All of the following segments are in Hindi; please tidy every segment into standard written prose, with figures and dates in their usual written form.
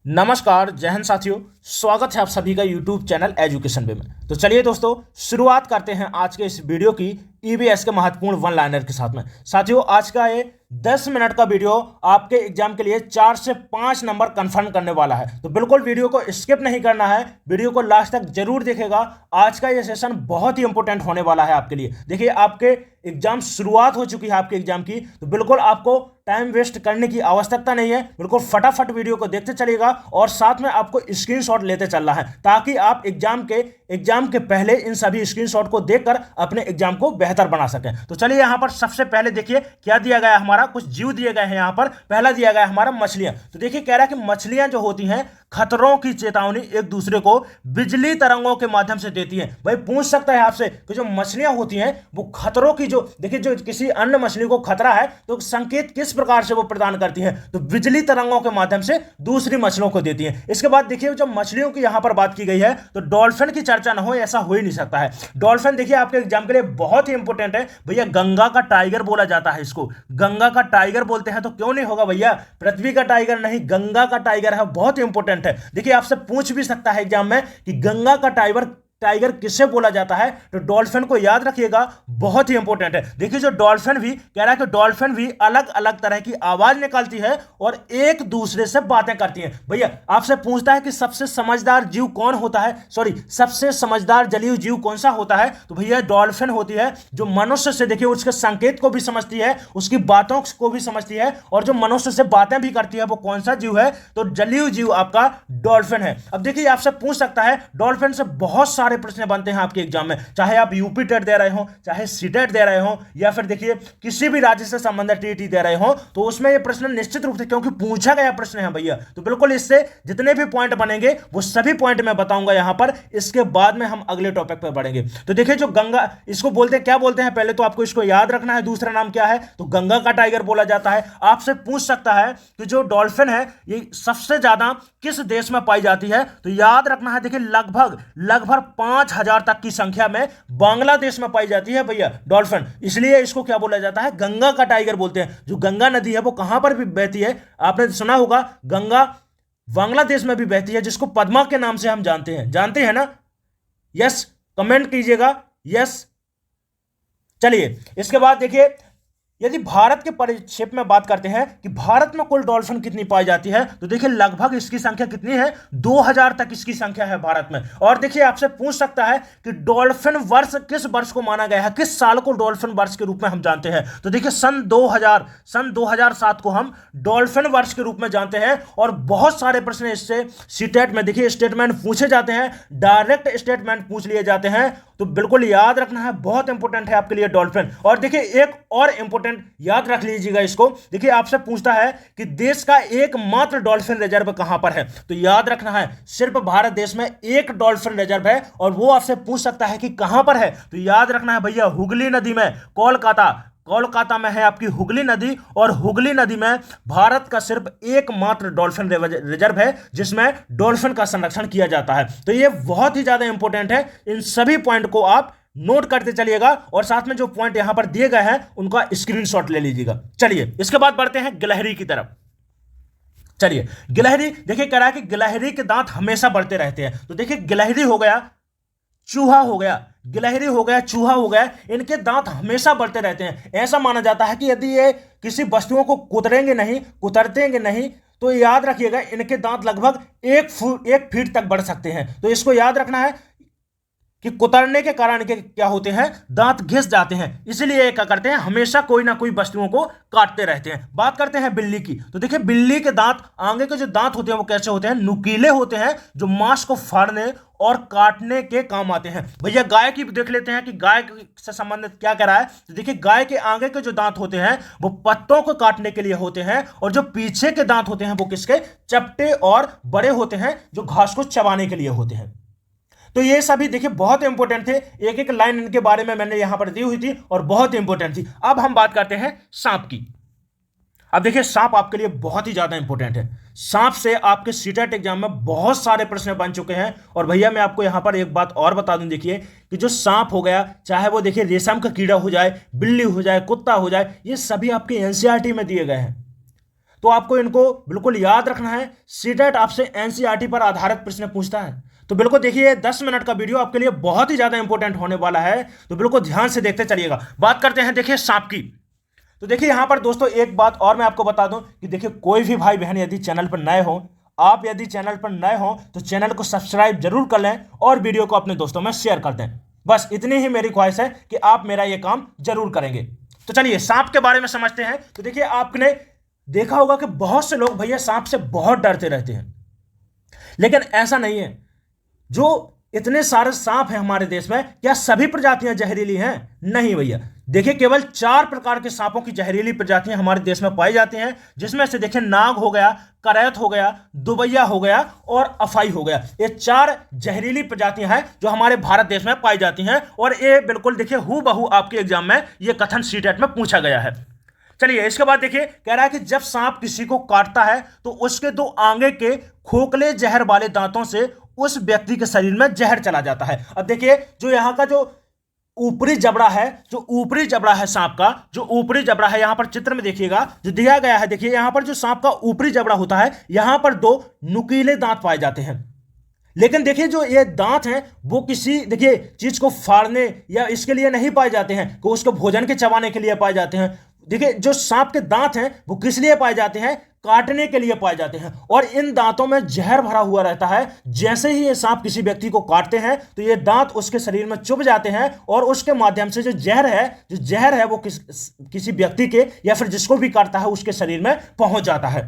नमस्कार, जय हिंद साथियों। स्वागत है आप सभी का यूट्यूब चैनल एजुकेशन वे में। तो चलिए दोस्तों, शुरुआत करते हैं आज के इस वीडियो की ईवीएस के महत्वपूर्ण वन लाइनर के साथ में। साथियों, आज का ये 10 मिनट का वीडियो आपके एग्जाम के लिए 4 से 5 नंबर कंफर्म करने वाला है। तो बिल्कुल वीडियो को स्किप नहीं करना है, वीडियो को लास्ट तक जरूर देखेगा। आज का ये सेशन बहुत ही इंपॉर्टेंट होने वाला है आपके लिए। देखिए, आपके एग्जाम शुरुआत हो चुकी है आपके एग्जाम की, तो बिल्कुल आपको टाइम वेस्ट करने की आवश्यकता नहीं है। बिल्कुल फटाफट वीडियो को देखते चलिएगा और साथ में आपको स्क्रीनशॉट लेते चलना है, ताकि आप एग्जाम के पहले इन सभी स्क्रीनशॉट को देखकर अपने एग्जाम को बेहतर बना सकें। तो चलिए, यहां पर सबसे पहले देखिए क्या दिया गया है। हमारा कुछ जीव दिए गए हैं। यहां पर पहला दिया गया है हमारा मछलियां। तो देखिए, कह रहा है कि मछलियां जो होती हैं खतरों की चेतावनी एक दूसरे को बिजली तरंगों के माध्यम से देती हैं। भाई पूछ सकता है आपसे कि जो मछलियां होती हैं वो खतरों की, जो देखिए, जो किसी अन्य मछली को खतरा है तो संकेत किस प्रकार से वो प्रदान करती हैं, तो बिजली तरंगों के माध्यम से दूसरी मछलियों को देती हैं। इसके बाद देखिए, जब मछलियों की यहां पर बात की गई है तो डॉल्फिन की चर्चा ना हो ऐसा हो ही नहीं सकता है। डॉल्फिन देखिए आपके एग्जाम के लिए बहुत ही इंपॉर्टेंट है भैया। गंगा का टाइगर बोला जाता है इसको, गंगा का टाइगर बोलते हैं। तो क्यों नहीं होगा भैया, पृथ्वी का टाइगर नहीं, गंगा का टाइगर है, बहुत इंपॉर्टेंट है। देखिए, आपसे पूछ भी सकता है एग्जाम में कि गंगा का टाइगर किसे बोला जाता है, तो डॉल्फिन को याद रखिएगा, बहुत ही इंपॉर्टेंट है। देखिए, जो डॉल्फिन भी कह रहा है कि डॉल्फिन भी अलग अलग तरह की आवाज निकालती है और एक दूसरे से बातें करती हैं। भैया आपसे पूछता है कि सबसे समझदार जीव कौन होता है, सबसे समझदार जलीय जीव कौन सा होता है, तो भैया डॉल्फिन होती है, जो मनुष्य से, देखिए, उसके संकेत को भी समझती है, उसकी बातों को भी समझती है, और जो मनुष्य से बातें भी करती है। वो कौन सा जीव है, तो जलीय जीव आपका डॉल्फिन है। अब देखिए, आपसे पूछ सकता है, डॉल्फिन से बहुत सारे प्रश्न बनते हैं आपके एग्जाम में, चाहे आप यूपी टेट दे रहे हो, चाहे सीटेट दे रहे हो, या फिर देखिए किसी भी राज्य से संबंधित टीटी दे रहे हो, तो उसमें ये प्रश्न निश्चित रूप से, क्योंकि पूछा गया प्रश्न है भैया, तो बिल्कुल इससे जितने भी पॉइंट बनेंगे वो सभी पॉइंट मैं बताऊंगा यहां पर। इसके बाद में हम अगले टॉपिक पर बढ़ेंगे। तो देखिए, जो गंगा, इसको बोलते हैं, क्या बोलते हैं, पहले तो आपको इसको याद रखना है। दूसरा नाम क्या है, तो गंगा का टाइगर बोला जाता है। आपसे पूछ सकता है कि जो डॉल्फिन है ये सबसे ज्यादा किस देश में पाई जाती है, तो याद रखना है, देखिए लगभग 5,000 तक की संख्या में बांग्लादेश में पाई जाती है भैया डॉल्फिन। इसलिए इसको क्या बोला जाता है, गंगा का टाइगर बोलते हैं। जो गंगा नदी है वो कहां पर भी बहती है, आपने सुना होगा, गंगा बांग्लादेश में भी बहती है, जिसको पद्मा के नाम से हम जानते हैं ना। यस, कमेंट कीजिएगा यस। चलिए, इसके बाद देखिए, यदि भारत के परिक्षेप में बात करते हैं कि भारत में कुल डॉल्फिन कितनी पाई जाती है, तो देखिए लगभग इसकी संख्या कितनी है, 2000 तक इसकी संख्या है भारत में। और देखिए, आपसे पूछ सकता है कि डॉल्फिन वर्ष किस वर्ष को माना गया है, किस साल को डॉल्फिन वर्ष के रूप में हम जानते हैं, तो देखिए सन 2007 को हम डॉल्फिन वर्ष के रूप में जानते हैं। और बहुत सारे प्रश्न इससे सीटेट में, देखिए, स्टेटमेंट पूछे जाते हैं, डायरेक्ट स्टेटमेंट पूछ लिए जाते हैं। तो बिल्कुल याद रखना है, बहुत इंपॉर्टेंट है आपके लिए डॉल्फिन। और देखिए, एक और इंपॉर्टेंट याद रख लीजिएगा इसको। देखिए, आपसे पूछता है कि देश का एकमात्र डॉल्फिन रिजर्व कहां पर है, तो याद रखना है, सिर्फ भारत देश में एक डॉल्फिन रिजर्व है। और वो आपसे पूछ सकता है कि कहां पर है, तो याद रखना है भैया, हुगली नदी में, कोलकाता में है आपकी हुगली नदी। और हुगली नदी में भारत का सिर्फ एकमात्र डॉल्फिन रिजर्व है, जिसमें डॉल्फिन का संरक्षण किया जाता है। तो ये बहुत ही ज्यादा इंपॉर्टेंट है। इन सभी पॉइंट को आप नोट करते चलिएगा, और साथ में जो पॉइंट यहां पर दिए गए हैं उनका स्क्रीनशॉट ले लीजिएगा। चलिए, इसके बाद बढ़ते हैं गिलहरी की तरफ। चलिए, गिलहरी, देखिए कह रहा है कि गिलहरी के दांत हमेशा बढ़ते रहते हैं। तो देखिए, गिलहरी हो गया, चूहा हो गया, गिलहरी हो गया, चूहा हो गया, इनके दांत हमेशा बढ़ते रहते हैं। ऐसा माना जाता है कि यदि ये किसी वस्तुओं को कुतरतेंगे नहीं, तो याद रखिएगा, इनके दांत लगभग 1 फीट तक बढ़ सकते हैं। तो इसको याद रखना है कि कुतरने के कारण के क्या होते हैं, दांत घिस जाते हैं। इसलिए क्या करते हैं, हमेशा कोई ना कोई वस्तुओं को काटते रहते हैं। बात करते हैं बिल्ली की। तो देखिए, बिल्ली के दांत, आगे के जो दांत होते हैं वो कैसे होते हैं, नुकीले होते हैं, जो मांस को फाड़ने और काटने के काम आते हैं। भैया गाय की देख लेते हैं कि गाय से संबंधित क्या कह रहा है। तो देखिए, गाय के आगे के जो दांत होते हैं वो पत्तों को काटने के लिए होते हैं, और जो पीछे के दांत होते हैं वो किसके, चपटे और बड़े होते हैं, जो घास को चबाने के लिए होते हैं। तो ये सभी देखिए बहुत इंपॉर्टेंट थे, एक एक लाइन इनके बारे में मैंने यहां पर दी हुई थी और बहुत इंपॉर्टेंट थी। अब हम बात करते हैं सांप की। अब देखिए, सांप आपके लिए बहुत ही ज्यादा इंपॉर्टेंट है। सांप से आपके सीटेट एग्जाम में बहुत सारे प्रश्न बन चुके हैं। और भैया मैं आपको यहां पर एक बात और बता दूं, देखिए कि जो सांप हो गया, चाहे वो देखिए रेशम का कीड़ा हो जाए, बिल्ली हो जाए, कुत्ता हो जाए, ये सभी आपके एनसीईआरटी में दिए गए हैं। तो आपको इनको बिल्कुल याद रखना है। सीटेट आपसे एनसीईआरटी पर आधारित प्रश्न पूछता है। तो बिल्कुल देखिए 10 मिनट का वीडियो आपके लिए बहुत ही ज्यादा इंपॉर्टेंट होने वाला है, तो बिल्कुल ध्यान से देखते चलिएगा। बात करते हैं देखिए सांप की। तो देखिए यहां पर दोस्तों एक बात और मैं आपको बता दूं कि देखिए कोई भी भाई बहन यदि चैनल पर नए हो, आप यदि चैनल पर नए हो तो चैनल को सब्सक्राइब जरूर कर लें और वीडियो को अपने दोस्तों में शेयर कर दें। बस इतनी ही मेरी ख्वाहिश है कि आप मेरा यह काम जरूर करेंगे। तो चलिए सांप के बारे में समझते हैं। तो देखिए आपने देखा होगा कि बहुत से लोग भैया सांप से बहुत डरते रहते हैं, लेकिन ऐसा नहीं है। जो इतने सारे सांप हैं हमारे देश में, क्या सभी प्रजातियां जहरीली हैं? नहीं भैया। देखिए केवल 4 प्रकार के सांपों की जहरीली प्रजातियां हमारे देश में पाई जाती हैं, जिसमें से देखिए नाग हो गया, करैत हो गया, दुबैया हो गया और अफाई हो गया। ये 4 जहरीली प्रजातियां हैं जो हमारे भारत देश में पाई जाती हैं, और ये बिल्कुल देखिए हूबहू आपके एग्जाम में ये कथन सीटेट में पूछा गया है। चलिए इसके बाद देखिए कह रहा है कि जब सांप किसी को काटता है तो उसके 2 आगे के खोखले जहर वाले दांतों से उस व्यक्ति के शरीर में जहर चला जाता है। अब देखिए जो यहां का जो ऊपरी जबड़ा है, जो ऊपरी जबड़ा है सांप का, जो ऊपरी जबड़ा है, यहां पर चित्र में देखिएगा जो दिया गया है, देखिए यहां पर जो सांप का ऊपरी जबड़ा होता है, यहां पर 2 नुकीले दांत पाए जाते हैं। लेकिन देखिए जो ये दांत हैं वो किसी देखिए चीज को फाड़ने या इसके लिए नहीं पाए जाते हैं कि उसको भोजन के चबाने के लिए पाए जाते हैं। देखिए जो सांप के दांत हैं वो किस लिए पाए जाते हैं? काटने के लिए पाए जाते हैं, और इन दांतों में जहर भरा हुआ रहता है। जैसे ही ये सांप किसी व्यक्ति को काटते हैं तो ये दांत उसके शरीर में चुभ जाते हैं, और उसके माध्यम से जो जहर है वो किसी व्यक्ति के या फिर जिसको भी काटता है उसके शरीर में पहुंच जाता है।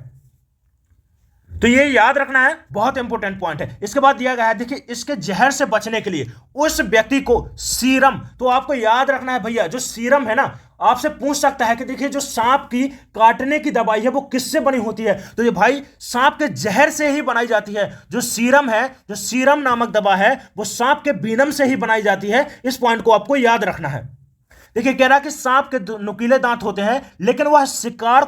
तो ये याद रखना है, बहुत इंपॉर्टेंट पॉइंट है। इसके बाद दिया गया है देखिए इसके जहर से बचने के लिए उस व्यक्ति को सीरम, तो आपको याद रखना है भैया जो सीरम है ना, आपसे पूछ सकता है कि देखिए जो सांप की काटने की दवाई है वो किससे बनी होती है? तो ये भाई सांप के जहर से ही बनाई जाती है। जो सीरम है, जो सीरम नामक दवा है, वो सांप के बीनम से ही बनाई जाती है। इस पॉइंट को आपको याद रखना है। देखिए कह रहा है कि सांप के नुकीले दांत होते हैं, लेकिन वह शिकार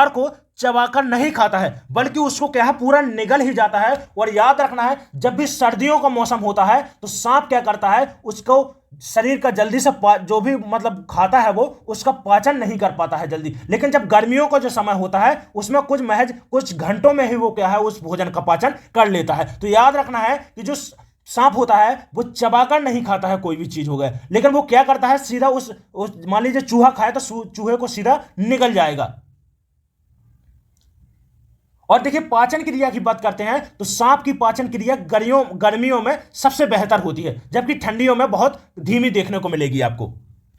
को चबाकर नहीं खाता है, बल्कि उसको क्या है पूरा निगल ही जाता है। और याद रखना है जब भी सर्दियों का मौसम होता है तो सांप क्या करता है, उसको शरीर का जल्दी से जो भी मतलब खाता है वो उसका पाचन नहीं कर पाता है जल्दी। लेकिन जब गर्मियों का जो समय होता है उसमें महज कुछ घंटों में ही वो क्या है उस भोजन का पाचन कर लेता है। तो याद रखना है कि जो सांप होता है वो चबाकर नहीं खाता है कोई भी चीज हो गया, लेकिन वो क्या करता है सीधा उस मान लीजिए चूहा खाए तो चूहे को सीधा निगल जाएगा। और देखिए पाचन क्रिया की बात करते हैं तो सांप की पाचन क्रिया गर्मियों में सबसे बेहतर होती है, जबकि ठंडियों में बहुत धीमी देखने को मिलेगी आपको।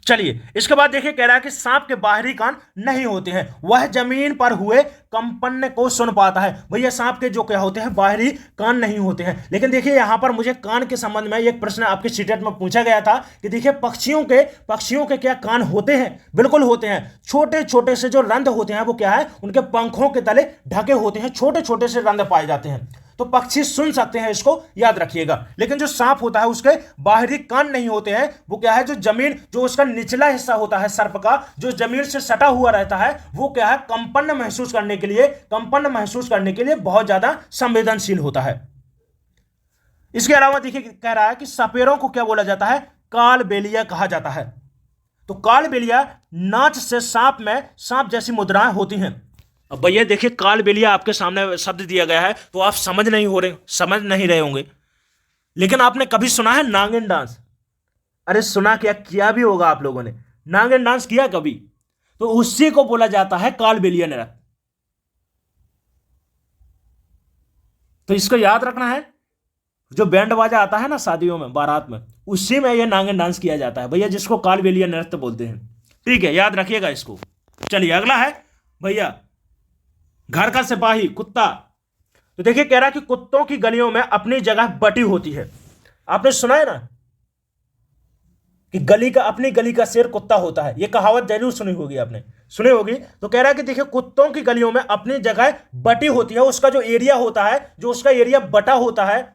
चलिए इसके बाद देखिए कह रहा है कि सांप के बाहरी कान नहीं होते हैं, वह जमीन पर हुए कंपन को सुन पाता है। भैया सांप के जो क्या होते हैं बाहरी कान नहीं होते हैं। लेकिन देखिए यहां पर मुझे कान के संबंध में एक प्रश्न आपके सीटेट में पूछा गया था कि देखिए पक्षियों के क्या कान होते हैं? बिल्कुल होते हैं। छोटे छोटे से जो रंध्र होते हैं वो क्या है उनके पंखों के तले ढके होते हैं, छोटे छोटे से रंध्र पाए जाते हैं, तो पक्षी सुन सकते हैं, इसको याद रखिएगा। लेकिन जो सांप होता है उसके बाहरी कान नहीं होते हैं, वो क्या है जो उसका निचला हिस्सा होता है सर्प का, जो जमीन से सटा हुआ रहता है, वो क्या है कंपन महसूस करने के लिए बहुत ज्यादा संवेदनशील होता है। इसके अलावा देखिए कह रहा है कि सपेरों को क्या बोला जाता है? कालबेलिया कहा जाता है। तो कालबेलिया नाच से सांप जैसी मुद्राएं होती हैं। अब भैया देखिए कालबेलिया आपके सामने शब्द दिया गया है तो आप समझ नहीं रहे होंगे, लेकिन आपने कभी सुना है नागिन डांस? अरे सुना क्या, किया भी होगा आप लोगों ने। नागिन डांस किया कभी? तो उसी को बोला जाता है कालबेलिया नृत्य। तो इसको याद रखना है, जो बैंड बाजा आता है ना शादियों में बारात में, उसी में यह नागिन डांस किया जाता है भैया, जिसको कालबेलिया नृत्य बोलते हैं। ठीक है, याद रखिएगा इसको। चलिए अगला है भैया घर का सिपाही कुत्ता। तो देखिए कह रहा है कि कुत्तों की गलियों में अपनी जगह बटी होती है। आपने सुना है ना कि अपनी गली का शेर कुत्ता होता है, यह कहावत जरूर सुनी होगी आपने, सुनी होगी। तो कह रहा है कि देखिए कुत्तों की गलियों में अपनी जगह बटी होती है, उसका जो एरिया होता है, जो उसका एरिया बटा होता है,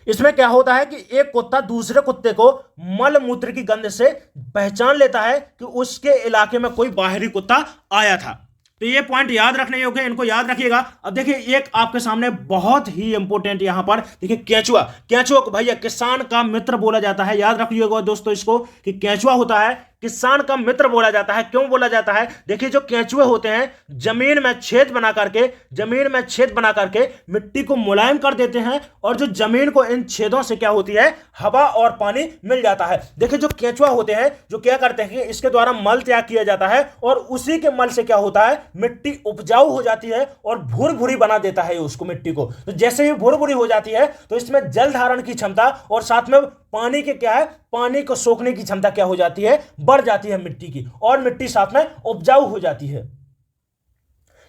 इसमें क्या होता है कि एक कुत्ता दूसरे कुत्ते को मल मूत्र की गंध से पहचान लेता है कि उसके इलाके में कोई बाहरी कुत्ता आया था। तो ये पॉइंट याद रखने योग्य, इनको याद रखिएगा। अब देखिए एक आपके सामने बहुत ही इंपॉर्टेंट यहां पर देखिए केंचुआ को भैया किसान का मित्र बोला जाता है। याद रखिएगा दोस्तों इसको कि केंचुआ होता है किसान का मित्र बोला जाता है। क्यों बोला जाता है? देखिए जो केंचुए होते हैं जमीन में छेद बना करके मिट्टी को मुलायम कर देते हैं और जो जमीन को इन छेदों से क्या होती है, हवा और पानी मिल जाता है। देखिए जो केंचुआ होते हैं जो क्या करते हैं कि इसके द्वारा मल त्याग किया जाता है और उसी के मल से क्या होता है, मिट्टी उपजाऊ हो जाती है और भुरभुरी बना देता है उसको, मिट्टी को। तो जैसे ही भुरभुरी हो जाती है तो इसमें जल धारण की क्षमता और साथ में पानी के क्या है, पानी को सोखने की क्षमता क्या हो जाती है, बढ़ जाती है मिट्टी की, और मिट्टी साथ में उपजाऊ हो जाती है।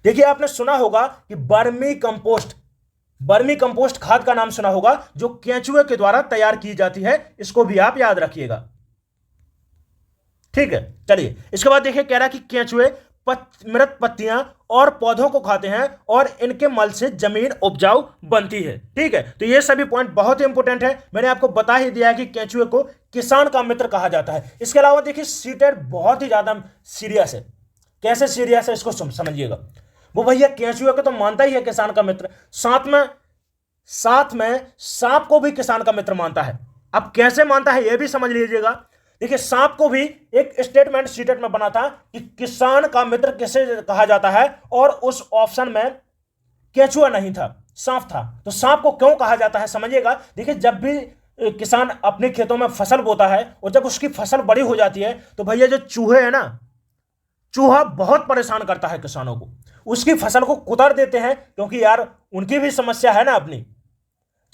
देखिए आपने सुना होगा कि वर्मी कंपोस्ट खाद का नाम सुना होगा जो केंचुए के द्वारा तैयार की जाती है। इसको भी आप याद रखिएगा, ठीक है। चलिए इसके बाद देखिए, कह रहा कि केंचुए मृत पत्तियां और पौधों को खाते हैं और इनके मल से जमीन उपजाऊ बनती है, ठीक है। तो ये सभी पॉइंट बहुत ही इंपॉर्टेंट है, मैंने आपको बता ही दिया है कि केंचुए को किसान का मित्र कहा जाता है। इसके अलावा देखिए सीटेट बहुत ही ज्यादा सीरियस है। कैसे सीरियस है इसको समझिएगा। वो भैया केंचुए को तो मानता ही है किसान का मित्र, साथ में सांप को भी किसान का मित्र मानता है। अब कैसे मानता है यह भी समझ लीजिएगा। देखिए सांप को भी एक स्टेटमेंट सीटेट में बना था कि किसान का मित्र किसे कहा जाता है, और उस ऑप्शन में केंचुआ नहीं था, सांप था। तो सांप को क्यों कहा जाता है समझिएगा। देखिए जब भी किसान अपने खेतों में फसल बोता है और जब उसकी फसल बड़ी हो जाती है तो भैया जो चूहे हैं ना, चूहा बहुत परेशान करता है किसानों को, उसकी फसल को कुतर देते हैं, क्योंकि यार उनकी भी समस्या है ना अपनी।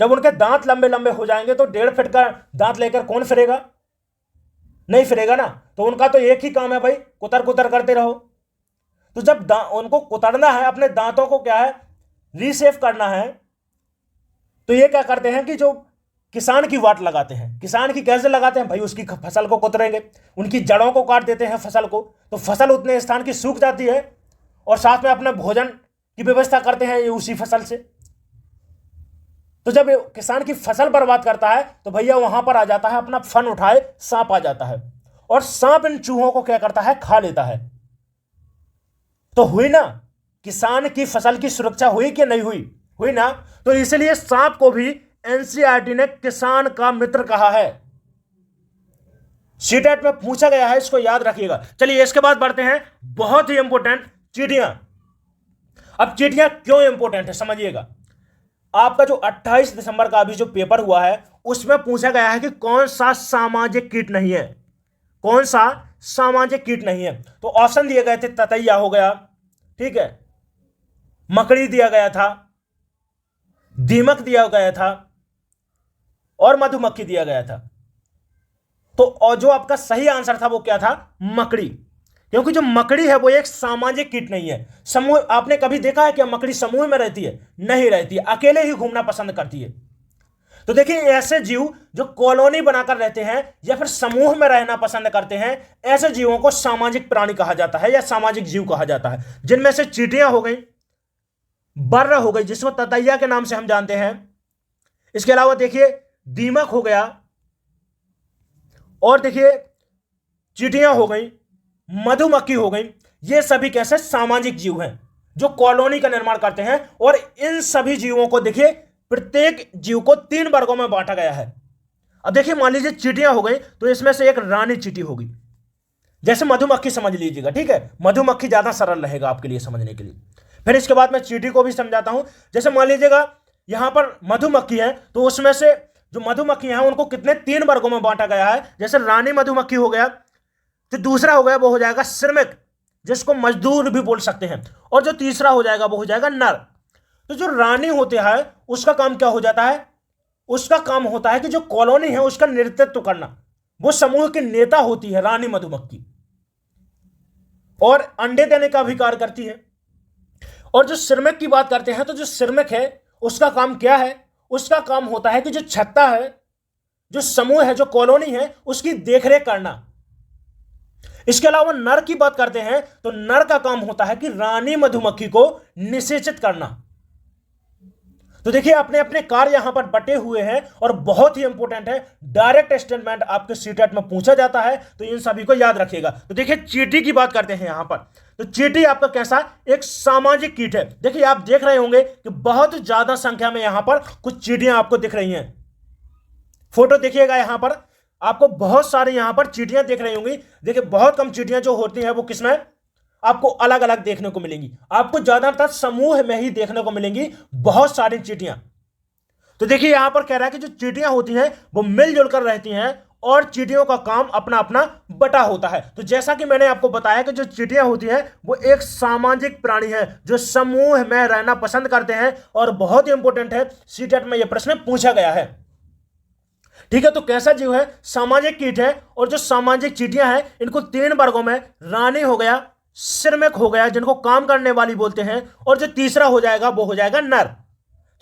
जब उनके दांत लंबे लंबे हो जाएंगे तो 1.5 फीट का दांत लेकर कौन फिरेगा, नहीं फिरेगा ना। तो उनका तो एक ही काम है भाई, कुतर कुतर करते रहो। तो जब उनको कुतरना है, अपने दांतों को क्या है, रीसेफ करना है, तो ये क्या करते हैं कि जो किसान की वाट लगाते हैं। किसान की कैसे लगाते हैं भाई, उसकी फसल को कुतरेंगे, उनकी जड़ों को काट देते हैं फसल को, तो फसल उतने स्थान की सूख जाती है और साथ में अपने भोजन की व्यवस्था करते हैं उसी फसल से। तो जब किसान की फसल बर्बाद करता है तो भैया वहां पर आ जाता है, अपना फन उठाए सांप आ जाता है, और सांप इन चूहों को क्या करता है, खा लेता है। तो हुई ना किसान की फसल की सुरक्षा, हुई कि नहीं हुई, हुई ना। तो इसलिए सांप को भी एनसीईआरटी ने किसान का मित्र कहा है। सीटेट में पूछा गया है, इसको याद रखिएगा। चलिए इसके बाद बढ़ते हैं, बहुत ही इंपॉर्टेंट, चींटियां। अब चींटियां क्यों इंपॉर्टेंट है समझिएगा। आपका जो 28 दिसंबर का अभी जो पेपर हुआ है उसमें पूछा गया है कि कौन सा सामाजिक कीट नहीं है, कौन सा सामाजिक कीट नहीं है। तो ऑप्शन दिए गए थे, ततैया हो गया, ठीक है, मकड़ी दिया गया था, दीमक दिया गया था और मधुमक्खी दिया गया था। तो और जो आपका सही आंसर था वो क्या था, मकड़ी। क्योंकि जो मकड़ी है वो एक सामाजिक कीट नहीं है। समूह, आपने कभी देखा है कि मकड़ी समूह में रहती है, नहीं रहती है, अकेले ही घूमना पसंद करती है। तो देखिए ऐसे जीव जो कॉलोनी बनाकर रहते हैं या फिर समूह में रहना पसंद करते हैं, ऐसे जीवों को सामाजिक प्राणी कहा जाता है या सामाजिक जीव कहा जाता है। जिनमें से चींटियां हो गई, बर्र हो गई जिसको ततैया के नाम से हम जानते हैं, इसके अलावा देखिए दीमक हो गया, और देखिए चींटियां हो गई, मधुमक्खी हो गई। ये सभी कैसे सामाजिक जीव हैं जो कॉलोनी का निर्माण करते हैं। और इन सभी जीवों को देखिए प्रत्येक जीव को 3 वर्गों में बांटा गया है। अब देखिए मान लीजिए चींटियां हो गई तो इसमें से एक रानी चींटी होगी, जैसे मधुमक्खी समझ लीजिएगा, ठीक है। मधुमक्खी ज्यादा सरल रहेगा आपके लिए समझने के लिए। फिर इसके बाद मैं चींटी को भी समझाता हूं। जैसे मान लीजिएगा यहां पर मधुमक्खी है तो उसमें से जो मधुमक्खी हैं उनको कितने 3 वर्गों में बांटा गया है। जैसे रानी मधुमक्खी हो गया, तो दूसरा हो गया वो हो जाएगा श्रमिक, जिसको मजदूर भी बोल सकते हैं, और जो तीसरा हो जाएगा वो हो जाएगा नर। तो जो रानी होते हैं उसका काम क्या हो जाता है, उसका काम होता है कि जो कॉलोनी है उसका नेतृत्व करना। वो समूह की नेता होती है रानी मधुमक्खी, और अंडे देने का भी कार्य करती है। और जो श्रमिक की बात करते हैं तो जो श्रमिक है उसका काम क्या है, उसका काम होता है कि जो छत्ता है, जो समूह है, जो कॉलोनी है, उसकी देखरेख करना। इसके अलावा नर की बात करते हैं तो नर का काम होता है कि रानी मधुमक्खी को निषेचित करना। तो देखिए अपने अपने कार्य यहां पर बटे हुए हैं और बहुत ही इंपॉर्टेंट है। डायरेक्ट स्टेटमेंट आपके सीटेट में पूछा जाता है, तो इन सभी को याद रखिएगा। तो देखिए चींटी की बात करते हैं यहां पर। तो चींटी आपका कैसा, एक सामाजिक कीट है। देखिए आप देख रहे होंगे कि बहुत ज्यादा संख्या में यहां पर कुछ चींटियां आपको दिख रही हैं। फोटो देखिएगा यहां पर, आपको बहुत सारे यहां पर चींटियां दिख रही होंगी। देखिए बहुत कम चींटियां जो होती हैं वो किसमें आपको अलग अलग देखने को मिलेंगी, आपको ज्यादातर समूह में ही देखने को मिलेंगी बहुत सारी चींटियां। तो देखिए यहां पर कह रहा है कि जो चींटियां होती हैं वो मिलजुल कर रहती हैं और चींटियों का काम अपना अपना बटा होता है। तो जैसा कि मैंने आपको बताया कि जो चींटियां होती हैं वो एक सामाजिक प्राणी है जो समूह में रहना पसंद करते हैं, और बहुत ही इंपॉर्टेंट है, सीटेट में यह प्रश्न पूछा गया है। ठीक है, तो कैसा जीव है? सामाजिक कीट है। और जो सामाजिक चींटियां हैं इनको 3 वर्गों में, रानी हो गया, श्रमिक हो गया जिनको काम करने वाली बोलते हैं, और जो तीसरा हो जाएगा वो हो जाएगा नर।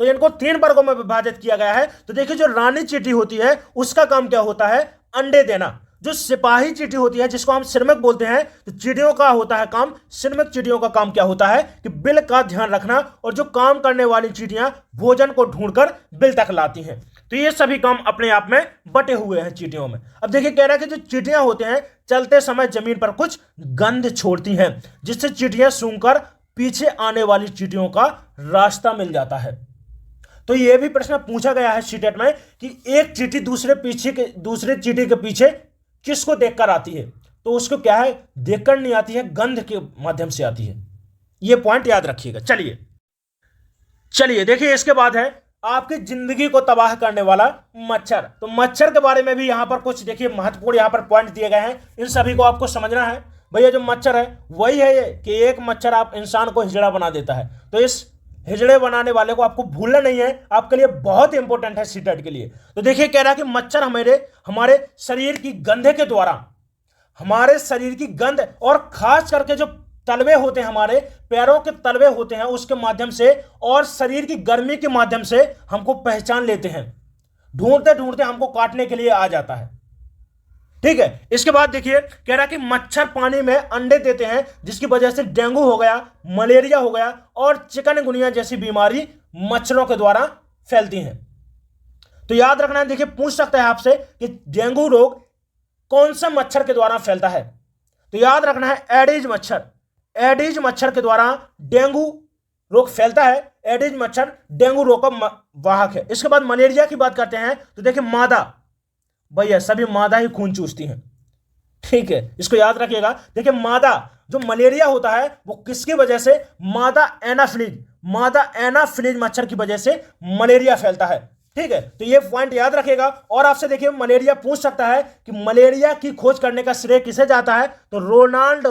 तो इनको 3 वर्गों में विभाजित किया गया है। तो देखिए जो रानी चींटी होती है उसका काम क्या होता है? अंडे देना। जो सिपाही चींटी होती है जिसको हम श्रमिक बोलते हैं, तो चींटियों का होता है काम, श्रमिक चींटियों का काम क्या होता है कि बिल का ध्यान रखना, और जो काम करने वाली चींटियां भोजन को ढूंढकर बिल तक लाती हैं। तो ये सभी काम अपने आप में बटे हुए हैं चींटियों में। अब देखिए कह रहा है कि जो चींटियां होते हैं चलते समय जमीन पर कुछ गंध छोड़ती हैं जिससे चींटियां सूंघकर पीछे आने वाली चींटियों का रास्ता मिल जाता है। तो यह भी प्रश्न पूछा गया है सीटेट में कि एक चींटी दूसरे चींटी के पीछे किसको देखकर आती है? तो उसको क्या है? देखकर नहीं आती है, गंध के माध्यम से आती है। यह पॉइंट याद रखिएगा। चलिए देखिए इसके बाद है आपकी जिंदगी को तबाह करने वाला मच्छर। तो मच्छर के बारे में भी यहां पर कुछ देखिए महत्वपूर्ण यहां पर पॉइंट दिए गए हैं, इन सभी को आपको समझना है। भैया जो मच्छर है वही है ये कि एक मच्छर आप इंसान को हिजड़ा बना देता है। तो इस हिजड़े बनाने वाले को आपको भूलना नहीं है, आपके लिए बहुत इंपॉर्टेंट है सीटेट के लिए। तो देखिए कह रहा है कि मच्छर हमारे शरीर की गंध के द्वारा, हमारे शरीर की गंध और खास करके जो तलवे होते हैं, हमारे पैरों के तलवे होते हैं, उसके माध्यम से और शरीर की गर्मी के माध्यम से हमको पहचान लेते हैं। ढूंढते ढूंढते हमको काटने के लिए आ जाता है। ठीक है, इसके बाद देखिए कह रहा है कि मच्छर पानी में अंडे देते हैं जिसकी वजह से डेंगू हो गया, मलेरिया हो गया और चिकनगुनिया जैसी बीमारी मच्छरों के द्वारा फैलती हैं। तो याद रखना है, देखिए पूछ सकता है आपसे कि डेंगू रोग कौन सा मच्छर के द्वारा फैलता है? तो याद रखना है एडिज मच्छर। एडिज मच्छर के द्वारा डेंगू रोग फैलता है। एडिज मच्छर डेंगू रोग का वाहक है। इसके बाद मलेरिया की बात करते हैं तो देखिए मादा, भैया सभी मादा ही खून चूसती हैं। ठीक है, इसको याद रखिएगा। देखिए मादा जो मलेरिया होता है वो किसकी वजह से? मादा एनाफिलीज मच्छर की वजह से मलेरिया फैलता है। ठीक है, तो ये पॉइंट याद रखिएगा। और आपसे देखिए मलेरिया पूछ सकता है कि मलेरिया की खोज करने का श्रेय किसे जाता है? तो रोनाल्ड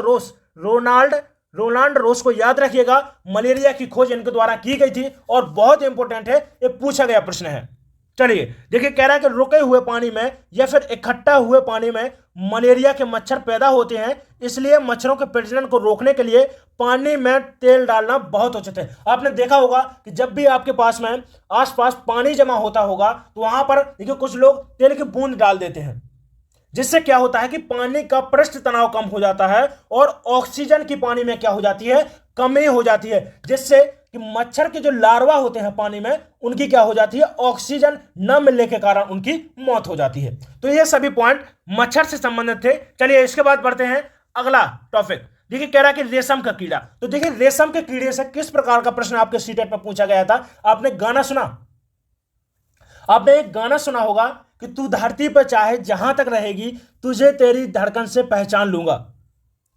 रोस को याद रखिएगा। मलेरिया की खोज इनके द्वारा की गई थी और बहुत इंपॉर्टेंट है, ये पूछा गया प्रश्न है। चलिए देखिए कह रहा है कि रुके हुए पानी में या फिर इकट्ठा हुए पानी में मलेरिया के मच्छर पैदा होते हैं, इसलिए मच्छरों के प्रजनन को रोकने के लिए पानी में तेल डालना बहुत उचित है। आपने देखा होगा कि जब भी आपके पास में आसपास पानी जमा होता होगा तो वहां पर देखिए कुछ लोग तेल की बूंद डाल देते हैं, जिससे क्या होता है कि पानी का पृष्ठ तनाव कम हो जाता है और ऑक्सीजन की पानी में क्या हो जाती है? कमी हो जाती है, जिससे कि मच्छर के जो लार्वा होते हैं पानी में उनकी क्या हो जाती है? ऑक्सीजन न मिलने के कारण उनकी मौत हो जाती है। तो ये सभी पॉइंट मच्छर से संबंधित थे। चलिए इसके बाद बढ़ते हैं अगला टॉपिक। देखिए कह रहा है कि रेशम का कीड़ा। तो देखिए रेशम के कीड़े से किस प्रकार का प्रश्न आपके सीटेट में पूछा गया था? आपने एक गाना सुना होगा कि तू धरती पर चाहे जहां तक रहेगी, तुझे तेरी धड़कन से पहचान लूंगा,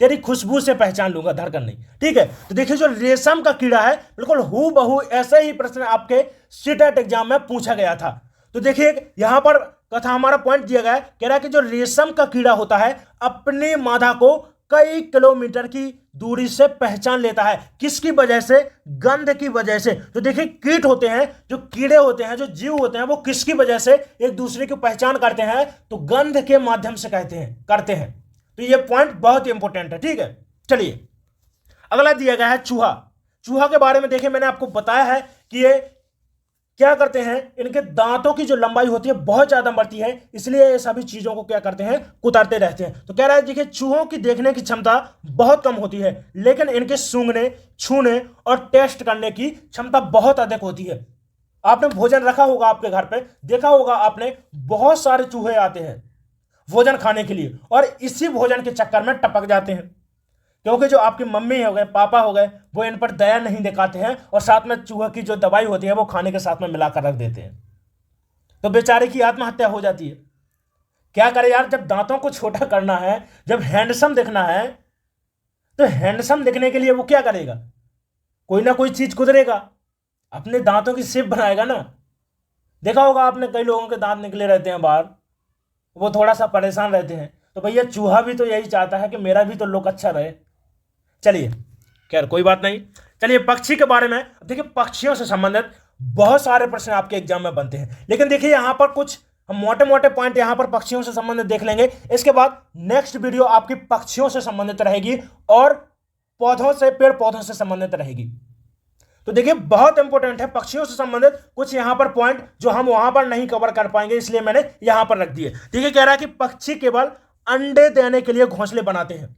तेरी खुशबू से पहचान लूंगा, धड़कन नहीं। ठीक है, तो देखिए जो रेशम का कीड़ा है बिल्कुल हूबहू ऐसे ही प्रश्न आपके सीटेट एग्जाम में पूछा गया था। तो देखिए यहां पर कथा हमारा पॉइंट दिया गया है, कह रहा है कि जो रेशम का कीड़ा होता है अपनी मादा को कई किलोमीटर की दूरी से पहचान लेता है। किसकी वजह से? गंध की वजह से। तो देखिए कीट होते हैं, जो कीड़े होते हैं, जो जीव होते हैं, वो किसकी वजह से एक दूसरे की पहचान करते हैं? तो गंध के माध्यम से करते हैं। तो ये पॉइंट बहुत ही इंपॉर्टेंट है। ठीक है, चलिए अगला दिया गया है चूहा। चूहा के बारे में देखिए मैंने आपको बताया है कि ये क्या करते हैं, इनके दांतों की जो लंबाई होती है बहुत ज्यादा बढ़ती है, इसलिए ये सभी चीजों को क्या करते हैं? कुतरते रहते हैं। तो कह रहा है देखिए चूहों की देखने की क्षमता बहुत कम होती है, लेकिन इनके सूंघने, छूने और टेस्ट करने की क्षमता बहुत अधिक होती है। आपने भोजन रखा होगा आपके घर पे, देखा होगा आपने, बहुत सारे चूहे आते हैं भोजन खाने के लिए और इसी भोजन के चक्कर में टपक जाते हैं, क्योंकि जो आपकी मम्मी हो गए, पापा हो गए, वो इन पर दया नहीं दिखाते हैं और साथ में चूहे की जो दवाई होती है वो खाने के साथ में मिलाकर रख देते हैं, तो बेचारे की आत्महत्या हो जाती है। क्या करे यार, जब दांतों को छोटा करना है, जब हैंडसम दिखना है, तो हैंडसम दिखने के लिए वो क्या करेगा, कोई ना कोई चीज कुदरेगा, अपने दांतों की शेप बनाएगा ना। देखा होगा आपने, कई लोगों के दांत निकले रहते हैं बाहर, वो थोड़ा सा परेशान रहते हैं, तो भैया चूहा भी तो यही चाहता है कि मेरा भी तो लुक अच्छा रहे। चलिए खैर कोई बात नहीं। चलिए पक्षी के बारे में देखिए, पक्षियों से संबंधित बहुत सारे प्रश्न आपके एग्जाम में बनते हैं, लेकिन देखिए यहां पर कुछ हम मोटे मोटे पॉइंट यहां पर पक्षियों से संबंधित देख लेंगे। इसके बाद नेक्स्ट वीडियो आपकी पक्षियों से संबंधित रहेगी और पौधों से, पेड़ पौधों से संबंधित रहेगी। तो देखिए बहुत इंपॉर्टेंट है पक्षियों से संबंधित कुछ यहां पर पॉइंट जो हम वहां पर नहीं कवर कर पाएंगे, इसलिए मैंने यहां पर रख दिए। ठीक है, कह रहा है कि पक्षी केवल अंडे देने के लिए घोंसले बनाते हैं।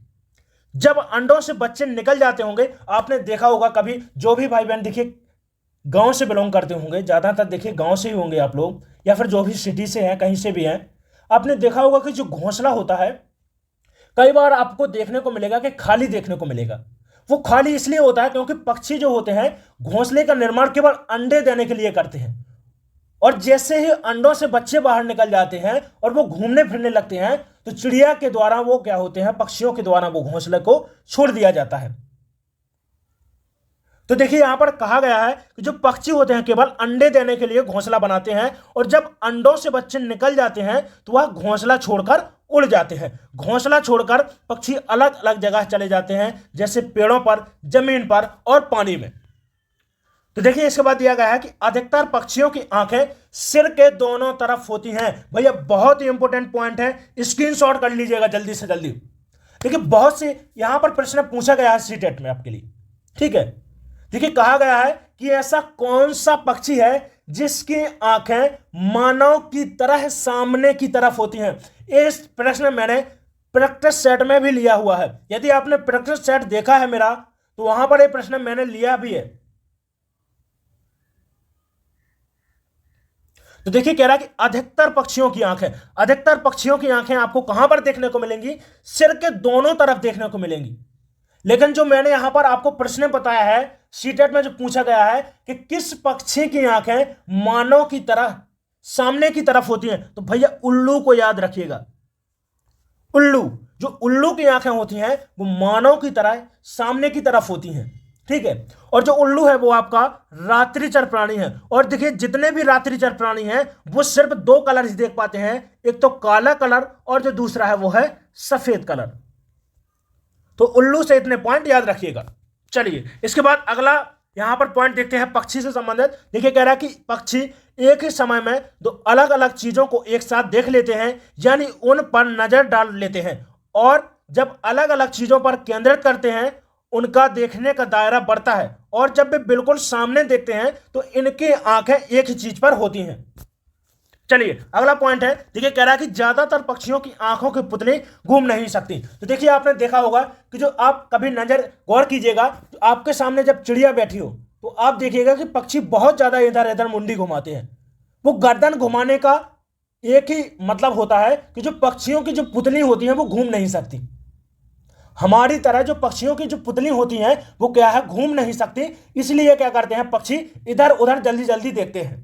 जब अंडों से बच्चे निकल जाते होंगे, आपने देखा होगा कभी, जो भी भाई बहन देखिए गांव से बिलोंग करते होंगे, ज्यादातर देखिए गांव से ही होंगे आप लोग, या फिर जो भी सिटी से हैं, कहीं से भी हैं, आपने देखा होगा कि जो घोंसला होता है, कई बार आपको देखने को मिलेगा कि खाली देखने को मिलेगा। वो खाली इसलिए होता है क्योंकि पक्षी जो होते हैं घोंसले का निर्माण केवल अंडे देने के लिए करते हैं, और जैसे ही अंडों से बच्चे बाहर निकल जाते हैं और वो घूमने फिरने लगते हैं, तो चिड़िया के द्वारा वो क्या होते हैं, पक्षियों के द्वारा वो घोंसले को छोड़ दिया जाता है। तो देखिए यहां पर कहा गया है कि जो पक्षी होते हैं केवल अंडे देने के लिए घोंसला बनाते हैं, और जब अंडों से बच्चे निकल जाते हैं तो वह घोंसला छोड़कर उड़ जाते हैं। घोंसला छोड़कर पक्षी अलग अलग जगह चले जाते हैं, जैसे पेड़ों पर, जमीन पर और पानी में। तो देखिए इसके बाद दिया गया है कि अधिकतर पक्षियों की आंखें सिर के दोनों तरफ होती हैं। भैया बहुत ही इंपॉर्टेंट पॉइंट है, स्क्रीनशॉट कर लीजिएगा जल्दी से जल्दी। देखिए बहुत से यहां पर प्रश्न पूछा गया है सीटेट में आपके लिए। ठीक है, देखिए कहा गया है कि ऐसा कौन सा पक्षी है जिसकी आंखें मानव की तरह सामने की तरफ होती हैं। इस प्रश्न मैंने प्रैक्टिस सेट में भी लिया हुआ है। यदि आपने प्रैक्टिस सेट देखा है मेरा, तो वहां पर यह प्रश्न मैंने लिया भी है। तो देखिए कह रहा है कि अधिकतर पक्षियों की आंखें, अधिकतर पक्षियों की आंखें आपको कहां पर देखने को मिलेंगी, सिर के दोनों तरफ देखने को मिलेंगी। लेकिन जो मैंने यहां पर आपको प्रश्न बताया है सीटेट में, जो पूछा गया है कि किस पक्षी की आंखें मानव की तरह सामने की तरफ होती हैं, तो भैया उल्लू को याद रखिएगा। उल्लू, जो उल्लू की आंखें होती हैं वो मानव की तरह सामने की तरफ होती हैं। ठीक है, और जो उल्लू है वो आपका रात्रिचर प्राणी है। और देखिए जितने भी रात्रिचर प्राणी हैं वो सिर्फ दो कलर ही देख पाते हैं, एक तो काला कलर और जो दूसरा है वो है सफेद कलर। तो उल्लू से इतने पॉइंट याद रखिएगा। चलिए इसके बाद अगला यहां पर पॉइंट देखते हैं पक्षी से संबंधित। देखिए कह रहा है कि पक्षी एक ही समय में दो अलग अलग चीजों को एक साथ देख लेते हैं, यानी उन पर नजर डाल लेते हैं, और जब अलग अलग चीजों पर केंद्रित करते हैं उनका देखने का दायरा बढ़ता है, और जब वे बिल्कुल सामने देखते हैं तो इनकी आंखें एक ही चीज पर होती हैं। चलिए अगला पॉइंट है, देखिए कह रहा है कि ज्यादातर पक्षियों की आंखों की पुतली घूम नहीं सकती। तो देखिए आपने देखा होगा कि जो आप कभी नजर गौर कीजिएगा, तो आपके सामने जब चिड़िया बैठी हो तो आप देखिएगा कि पक्षी बहुत ज्यादा इधर इधर मुंडी घुमाते हैं। वो गर्दन घुमाने का एक ही मतलब होता है कि जो पक्षियों की जो पुतली होती है वो घूम नहीं सकती। हमारी तरह जो पक्षियों की जो पुतली होती हैं वो क्या है, घूम नहीं सकती। इसलिए क्या करते हैं पक्षी, इधर उधर जल्दी जल्दी देखते हैं,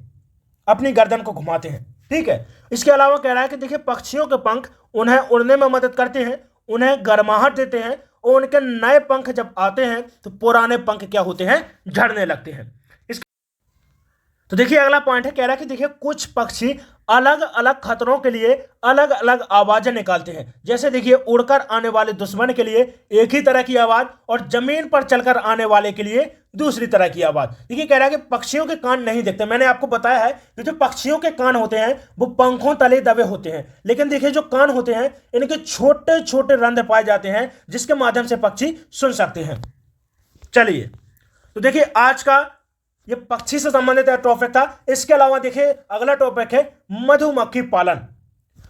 अपनी गर्दन को घुमाते हैं। ठीक है, इसके अलावा कह रहा है कि देखिए पक्षियों के पंख उन्हें उड़ने में मदद करते हैं, उन्हें गर्माहट देते हैं, और उनके नए पंख जब आते हैं तो पुराने पंख क्या होते हैं, झड़ने लगते हैं। तो देखिए अगला पॉइंट है, कह रहा है कि देखिए कुछ पक्षी अलग अलग खतरों के लिए अलग अलग आवाजें निकालते हैं। जैसे देखिए उड़कर आने वाले दुश्मन के लिए एक ही तरह की आवाज, और जमीन पर चलकर आने वाले के लिए दूसरी तरह की आवाज। देखिए कह रहा है कि पक्षियों के कान नहीं दिखते। मैंने आपको बताया है कि जो पक्षियों के कान होते हैं वो पंखों तले दबे होते हैं, लेकिन देखिए जो कान होते हैं इनके छोटे छोटे रंध्र पाए जाते हैं जिसके माध्यम से पक्षी सुन सकते हैं। चलिए तो देखिए आज का ये पक्षी से संबंधित टॉपिक था। इसके अलावा देखिए अगला टॉपिक है मधुमक्खी पालन।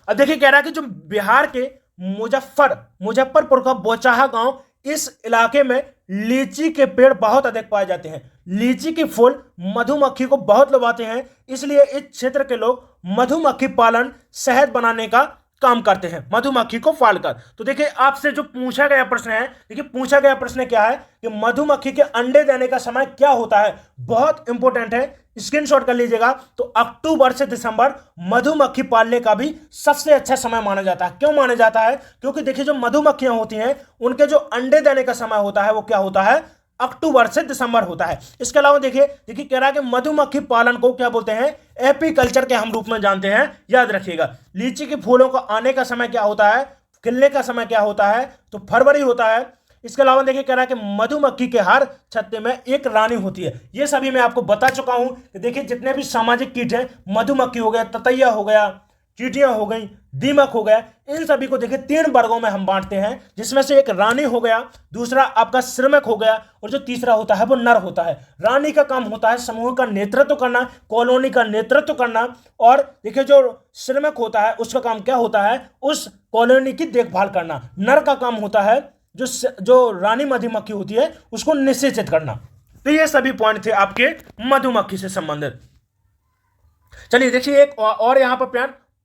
अब देखिए कह रहा है कि जो बिहार के मुजफ्फरपुर का बोचाहा गांव, इस इलाके में लीची के पेड़ बहुत अधिक पाए जाते हैं। लीची के फूल मधुमक्खी को बहुत लुभाते हैं, इसलिए इस क्षेत्र के लोग मधुमक्खी पालन, शहद बनाने का काम करते हैं, मधुमक्खी को पालकर। तो देखिए आपसे जो पूछा गया प्रश्न है, देखिए पूछा गया प्रश्न क्या है कि मधुमक्खी के अंडे देने का समय क्या होता है। बहुत इंपॉर्टेंट है, स्क्रीनशॉट कर लीजिएगा। तो अक्टूबर से दिसंबर मधुमक्खी पालने का भी सबसे अच्छा समय माना जाता है। क्यों माना जाता है? क्योंकि देखिए जो मधुमक्खियां होती हैं उनके जो अंडे देने का समय होता है वो क्या होता है? अक्टूबर से दिसंबर होता है। इसके अलावा देखिए कह रहा है कि मधुमक्खी पालन को क्या बोलते हैं? एपीकल्चर के हम रूप में जानते हैं, याद रखिएगा। लीची के फूलों का आने का समय क्या होता है? खिलने का समय क्या होता है? तो फरवरी होता है। इसके अलावा देखिए कह रहा है कि मधुमक्खी के हर छत्ते में एक रानी होती है। ये सभी मैं आपको बता चुका हूं कि देखिए जितने भी सामाजिक कीट हैं, मधुमक्खी हो गया, ततैया हो गया, चींटियां हो गई, दीमक हो गया, इन सभी को देखिए 3 वर्गों में हम बांटते हैं, जिसमें से एक रानी हो गया, दूसरा आपका श्रमिक हो गया, और जो तीसरा होता है वो नर होता है। रानी का काम होता है समूह का नेतृत्व करना, कॉलोनी का नेतृत्व करना, और देखिए जो श्रमिक होता है उसका काम क्या होता है? उस कॉलोनी की देखभाल करना। नर का काम होता है जो रानी मधुमक्खी होती है उसको निषेचित करना। तो ये सभी पॉइंट थे आपके मधुमक्खी से संबंधित। चलिए देखिए एक और यहां पर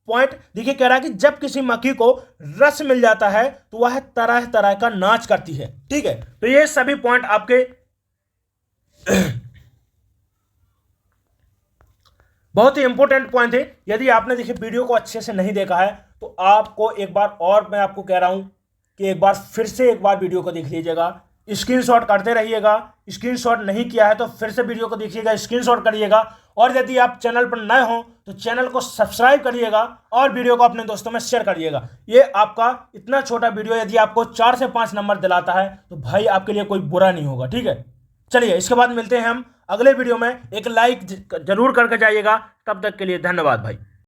पॉइंट देखिए कह रहा है कि जब किसी मक्खी को रस मिल जाता है तो वह तरह तरह का नाच करती है। ठीक है, तो ये सभी पॉइंट आपके बहुत ही इंपॉर्टेंट पॉइंट है। यदि आपने देखिए वीडियो को अच्छे से नहीं देखा है तो आपको एक बार और मैं आपको कह रहा हूं कि एक बार फिर से एक बार वीडियो को देख लीजिएगा, स्क्रीनशॉट करते रहिएगा। स्क्रीनशॉट नहीं किया है तो फिर से वीडियो को देखिएगा, स्क्रीनशॉट करिएगा। और यदि आप चैनल पर नए हो तो चैनल को सब्सक्राइब करिएगा और वीडियो को अपने दोस्तों में शेयर करिएगा। ये आपका इतना छोटा वीडियो यदि आपको 4 से 5 नंबर दिलाता है तो भाई आपके लिए कोई बुरा नहीं होगा। ठीक है, चलिए इसके बाद मिलते हैं हम अगले वीडियो में। एक लाइक जरूर करके जाइएगा। तब तक के लिए धन्यवाद भाई।